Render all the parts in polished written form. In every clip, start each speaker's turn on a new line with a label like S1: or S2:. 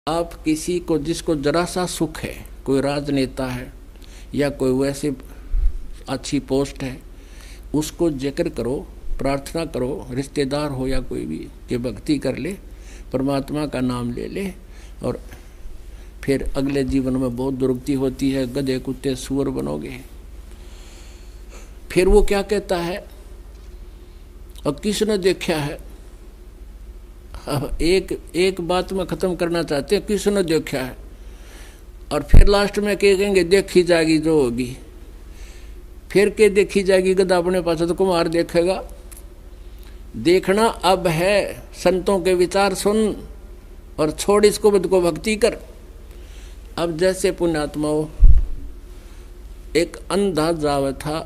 S1: आप किसी को जिसको जरा सा सुख है, कोई राजनेता है या कोई वैसे अच्छी पोस्ट है, उसको जिक्र करो, प्रार्थना करो, रिश्तेदार हो या कोई भी, कि भक्ति कर ले, परमात्मा का नाम ले ले, और फिर अगले जीवन में बहुत दुर्गति होती है, गधे कुत्ते सूअर बनोगे। फिर वो क्या कहता है, और किसने देखा है, एक बात में खत्म करना चाहते हैं, किसने देखा है, और फिर लास्ट में कहेंगे देखी जाएगी जो होगी। फिर के देखी जाएगी, गधा अपने पास तो कुमार देखेगा। देखना अब है, संतों के विचार सुन और छोड़ इसको, बुद्ध को भक्ति कर। अब जैसे पुण्यात्माओं, एक अंधा जावा था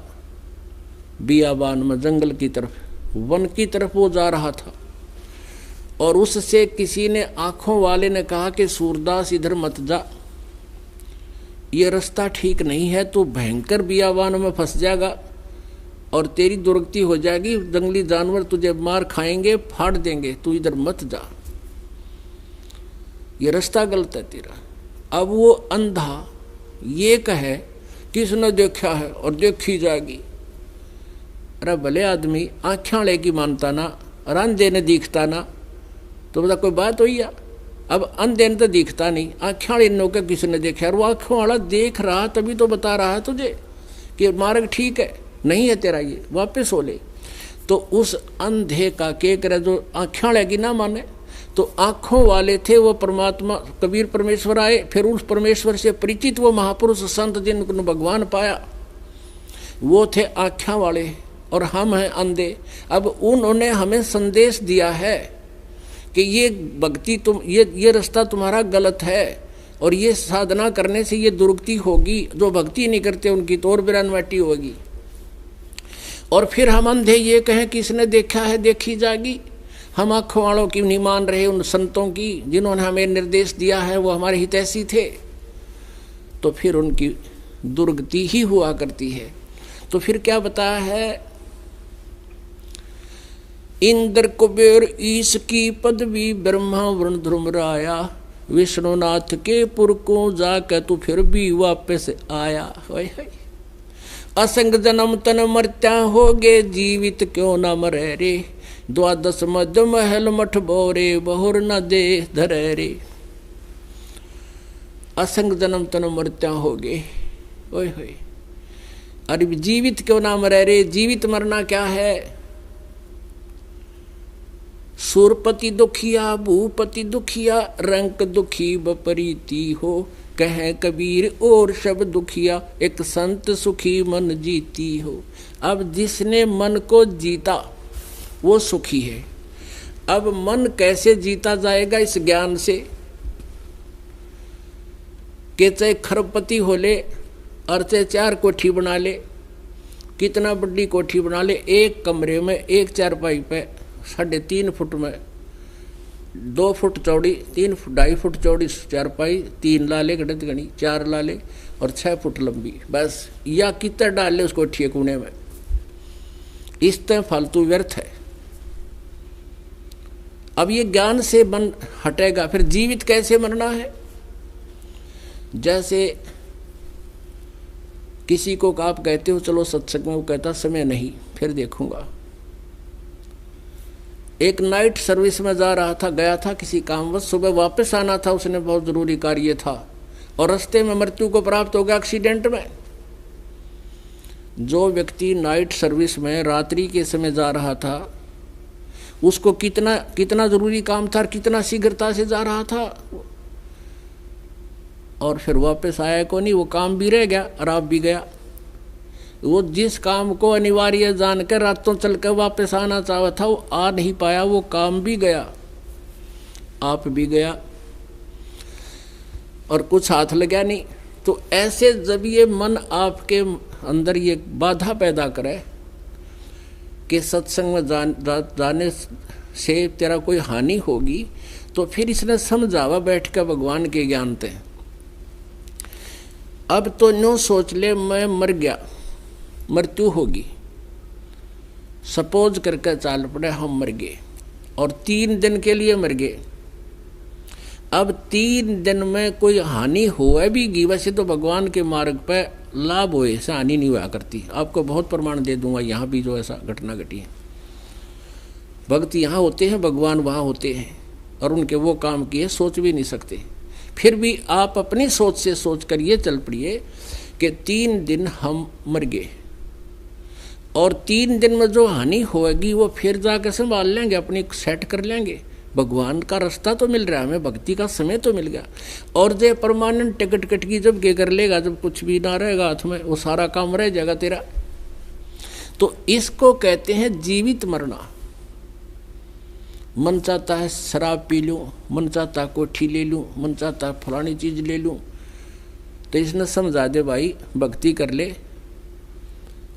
S1: बियाबान में, जंगल की तरफ, वन की तरफ वो जा रहा था, और उससे किसी ने, आंखों वाले ने कहा कि सूरदास इधर मत जा, ये रास्ता ठीक नहीं है, तो भयंकर बियाबान में फंस जाएगा और तेरी दुर्गति हो जाएगी, जंगली जानवर तुझे मार खाएंगे, फाड़ देंगे, तू इधर मत जा, ये रास्ता गलत है तेरा। अब वो अंधा ये कहे किसने देखा है और देखी जाएगी। अरे भले आदमी, आँखें लेकी मानता ना, अंधे ने दिखता ना, तो बता कोई बात हुई है। अब अंधे ने तो दिखता नहीं, आँखें इन के किसने देखा, और वो आँखों वाला देख रहा तभी तो बता रहा है तुझे कि मार्ग ठीक है, नहीं है तेरा, ये वापस हो ले। तो उस अंधे का के करे जो आँखें लेगी ना माने, तो आँखों वाले थे वो परमात्मा कबीर परमेश्वर आए, फिर उस परमेश्वर से परिचित वो महापुरुष संत जिनको भगवान पाया, वो थे आँखें वाले, और हम हैं अंधे। अब उन्होंने हमें संदेश दिया है कि ये भक्ति तुम, ये रास्ता तुम्हारा गलत है, और ये साधना करने से ये दुर्गति होगी, जो भक्ति नहीं करते उनकी तो और बिरानवाटी होगी। और फिर हम अंधे ये कहें कि इसने देखा है देखी जाएगी। हम आँखों वालों की नहीं मान रहे, उन संतों की जिन्होंने हमें निर्देश दिया है, वो हमारे हितैषी थे, तो फिर उनकी दुर्गति ही हुआ करती है। तो फिर क्या बताया है, इंद्र कुबेर ईश की पदवी, ब्रह्मा वरुण ध्रुमराया, विष्णुनाथ के पुर को जाकर तू फिर भी वापस आया। असंग जन्म तन मरत्या होगे, जीवित क्यों न मरे रे, द्वादश मध्य महल मठ बोरे, बहुर न दे धरे रे। असंग जन्म तन मरत्या होगे, ओए होए, अरे जीवित क्यों ना मरे रे। जीवित मरना क्या है, सुरपति दुखिया भूपति दुखिया, रंक दुखी बपरीती हो, कहे कबीर और सब दुखिया, एक संत सुखी मन जीती हो। अब जिसने मन को जीता वो सुखी है। अब मन कैसे जीता जाएगा, इस ज्ञान से कि चाहे खरबपति हो ले और चाहे 4 कोठी बना ले, कितना बड़ी कोठी बना ले, एक कमरे में एक चारपाई पे 3.5 फुट में 2 फुट चौड़ी, 2.5 फुट चौड़ी चारपाई, 3 लाले गणित गणी, 4 लाले और 6 फुट लंबी, बस, या कितना डाल ले उस कोठी कोने में, इस तरह फालतू व्यर्थ है। अब ये ज्ञान से मन हटेगा। फिर जीवित कैसे मरना है, जैसे किसी को आप कहते हो चलो सत्संग में, वो कहता समय नहीं, फिर देखूंगा। एक नाइट सर्विस में जा रहा था, गया था किसी कामवश, सुबह वापस आना था, उसने बहुत जरूरी कार्य था, और रास्ते में मृत्यु को प्राप्त हो गया एक्सीडेंट में। जो व्यक्ति नाइट सर्विस में रात्रि के समय जा रहा था, उसको कितना जरूरी काम था, कितना शीघ्रता से जा रहा था, और फिर वापस आया को नहीं, वो काम भी रह गया और आप भी गया। वो जिस काम को अनिवार्य जानकर रातों चलकर वापस आना चाहा था, वो आ नहीं पाया, वो काम भी गया, आप भी गया, और कुछ हाथ लगा नहीं। तो ऐसे जब ये मन आपके अंदर ये बाधा पैदा करे कि सत्संग में जाने से तेरा कोई हानि होगी, तो फिर इसने समझावा बैठ कर भगवान के ज्ञान थे। अब तो नो सोच ले मैं मर गया, मृत्यु होगी, सपोज करके चाल पड़े हम मर गए, और 3 दिन के लिए मर गए, अब 3 दिन में कोई हानि होए भी गी, वैसे तो भगवान के मार्ग पे लाभ होए ऐसा हानि नहीं हुआ करती। आपको बहुत प्रमाण दे दूंगा, यहाँ भी जो ऐसा घटना घटी है। भक्त यहाँ होते हैं, भगवान वहाँ होते हैं, और उनके वो काम किए सोच भी नहीं सकते। फिर भी आप अपनी सोच से सोच कर ये चल पड़िए कि 3 दिन हम मर गए, और 3 दिन में जो हानि होगी वो फिर जाकर संभाल लेंगे, अपनी सेट कर लेंगे। भगवान का रास्ता तो मिल रहा है हमें, भक्ति का समय तो मिल गया। और जो परमानेंट टिकट कट की जब के कर लेगा, जब कुछ भी ना रहेगा हाथ में, वो सारा काम रह जाएगा तेरा। तो इसको कहते हैं जीवित मरना। मन चाहता है शराब पी लूं, मन चाहता है कोठी ले लूं, मन चाहता है फलानी चीज ले लूं, तो इसने समझा दे भाई भक्ति कर ले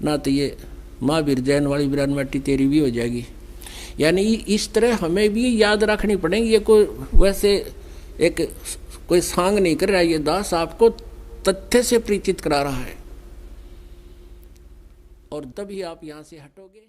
S1: ना, तो ये महावीर जैन वाली बिरान मट्टी तेरी भी हो जाएगी। यानी इस तरह हमें भी याद रखनी पड़ेगी। ये कोई वैसे एक कोई सांग नहीं कर रहा है, ये दास आपको तथ्य से परिचित करा रहा है, और तभी आप यहाँ से हटोगे।